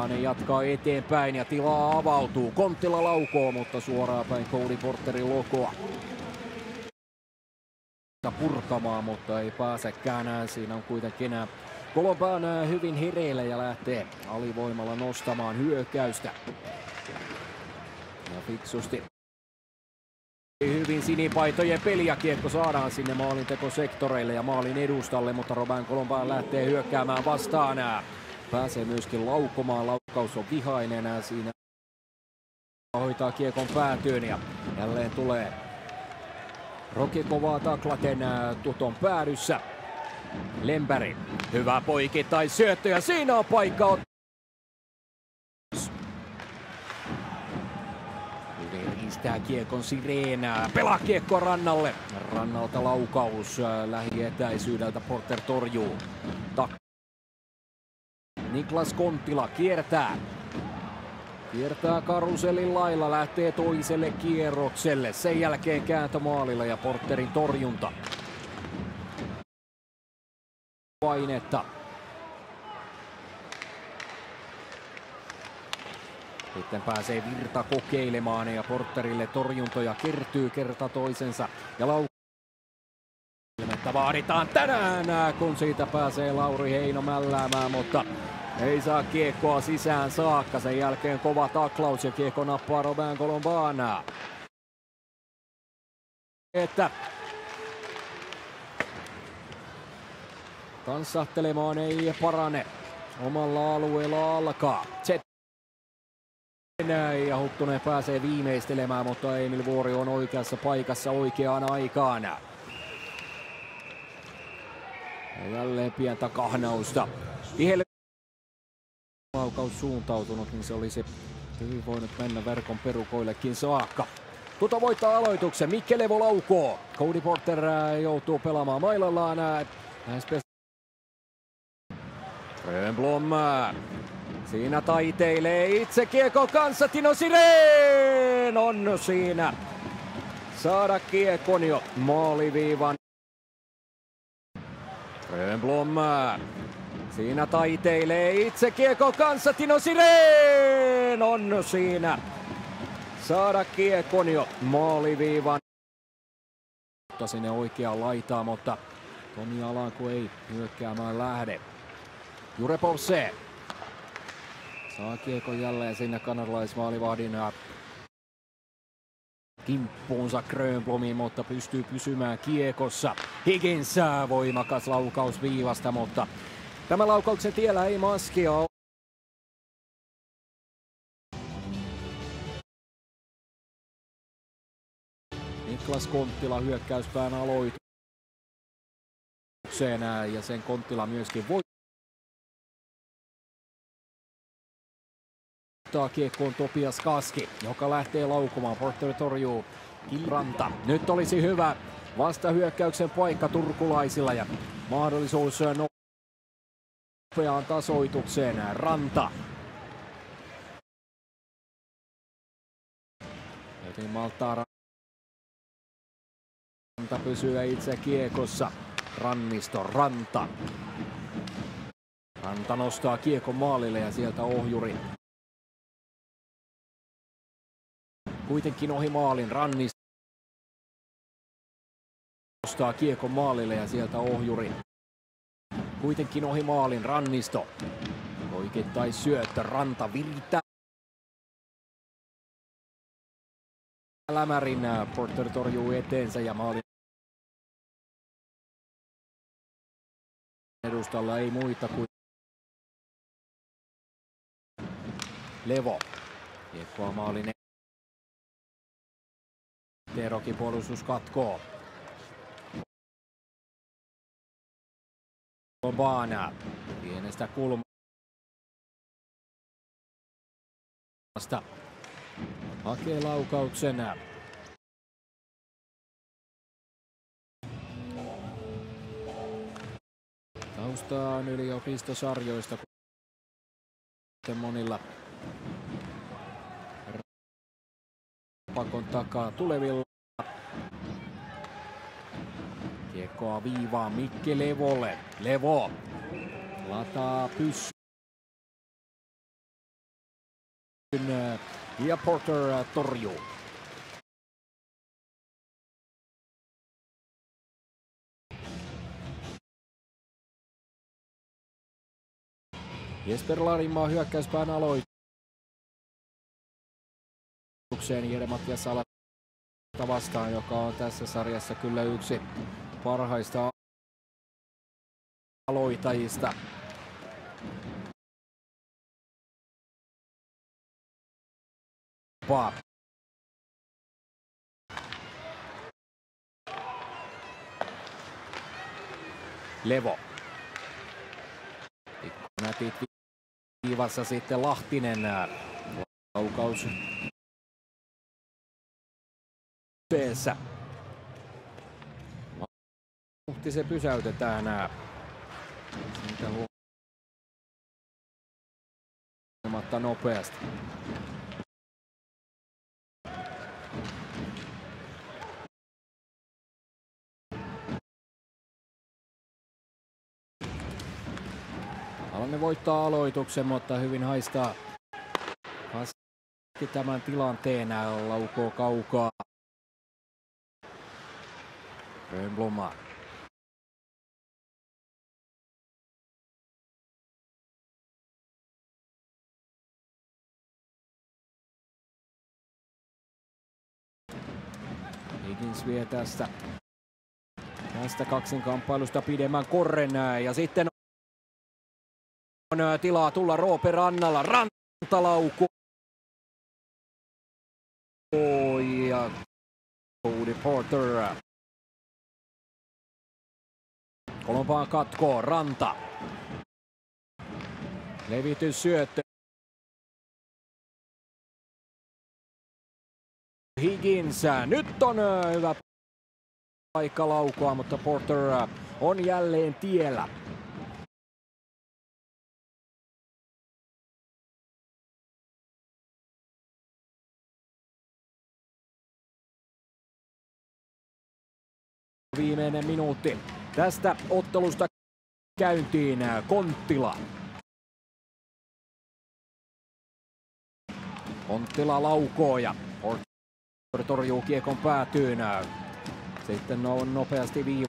Viivanen jatkaa eteenpäin ja tilaa avautuu. Konttila laukoo, mutta suoraan päin Cody Porterin lokoa. Purkamaan, mutta ei pääsekään. Siinä on kuitenkin Colomban hyvin hereillä ja lähtee alivoimalla nostamaan hyökkäystä. Ja fiksusti. Hyvin sinipaitojen peliä, kiekko saadaan sinne maalintekosektoreille ja maalin edustalle, mutta Robin Colomban lähtee hyökkäämään vastaan. Pääsee myöskin laukomaan, laukaus on vihainen siinä. Hoitaa kiekon päätyyn ja jälleen tulee Roki kovaa taklaten tuton päädyssä. Lemberg, hyvä poikittais syöttö ja siinä on paikka. Riistää kiekon Sireenää, pelaa kiekko rannalle. Rannalta laukaus lähietäisyydeltä, Porter torjuu. Niklas Konttila kiertää. Kiertää karusellin lailla, lähtee toiselle kierrokselle. Sen jälkeen kääntö maalilla ja Porterin torjunta. Painetta. Sitten pääsee Virta kokeilemaan ja Porterille torjuntoja kertyy kerta toisensa. Ja ilmettä vaaditaan tänään, kun siitä pääsee Lauri Heino mälläämään, mutta ei saa kiekkoa sisään saakka. Sen jälkeen kova taklaus ja kiekko nappaa Robin Colomban. Että tanssahtelemaan ei parane. Omalla alueella alkaa. Ja Huttunen pääsee viimeistelemään, mutta Emil Vuori on oikeassa paikassa oikeaan aikaan. Ja jälleen pientä kahnausta. Laukaus suuntautunut, niin se olisi hyvin voinut mennä verkon perukoillekin saakka. Tuto voittaa aloituksen. Mikke Levo laukoo. Cody Porter joutuu pelaamaan mailallaan. Grönblom. Siinä taiteilee itse kiekon kanssa. Tino Sirén on siinä. Saada kiekon jo maaliviivan. Grönblom. Siinä taiteilee itse kiekon kanssa. Tino Sirén on siinä. Saada kiekon jo maaliviivan. Sinne oikeaan laitaan, mutta Tomi Alanko ei hyökkäämään lähde. Jure Porse saa kiekon jälleen sinne kanadalaismaalivahdin kimppuunsa Grönblomiin, mutta pystyy pysymään kiekossa. Higgins voimakas laukaus viivasta, mutta tämä laukauksen tiellä ei maskia ole. Niklas Konttila hyökkäyspään aloitukseen ja sen Konttila myöskin voi. Kiekkoon Topias Kaski, joka lähtee laukumaan. Porter torjuu. Ranta. Nyt olisi hyvä vastahyökkäyksen paikka turkulaisilla ja mahdollisuus nopeaan tasoitukseen. Ranta. Joten malttaa Ranta pysyä itse kiekossa. Rannisto, Ranta. Ranta nostaa kiekon maalille ja sieltä ohjuri. Kuitenkin ohi maalin. Rannisto nostaa kiekon maalille ja sieltä ohjuri. Kuitenkin ohi maalin. Rannisto. Poikittais syöttö. Ranta virittää. Lämärin. Porter torjuu eteensä ja maalin edustalla ei muita kuin Levo. Kiekkoa maalin Terokin puolustus katkoo. Colomban pienestä kulmasta. Hakee laukauksen. Taustaa on yliopistosarjoista, kuten monilla pakon takaa tulevilla. Kiekkoa viivaa Mikke Levolle. Levo lataa pyssy. ja Porter torjuu. Jesper Larimaa hyökkäyspään aloitukseen Jere-Mattias Salata vastaan, joka on tässä sarjassa kyllä yksi parhaista aloittajista. Levo. Nätit viivassa sitten Lahtinen. Laukaus. Teessä. Se pysäytetään. Siitä huolimatta nopeasti. Alanne voittaa aloituksen, mutta hyvin haistaa tämän tilanteen. Laukoo kaukaa. Rönnblom. Higgins vie tästä kaksinkamppailusta pidemmän korren ja sitten on tilaa tulla Roope Rannalla. Ranta laukoo ja Cody Porter. Kolompaan katkoo Ranta. Levityssyöttö. Higgins. Nyt on hyvä paikka laukoa, mutta Porter on jälleen tiellä. Viimeinen minuutti tästä ottelusta käyntiin. Konttila. Konttila laukoo ja Porter torjuu kiekon päätyyn. Sitten on nopeasti viiva.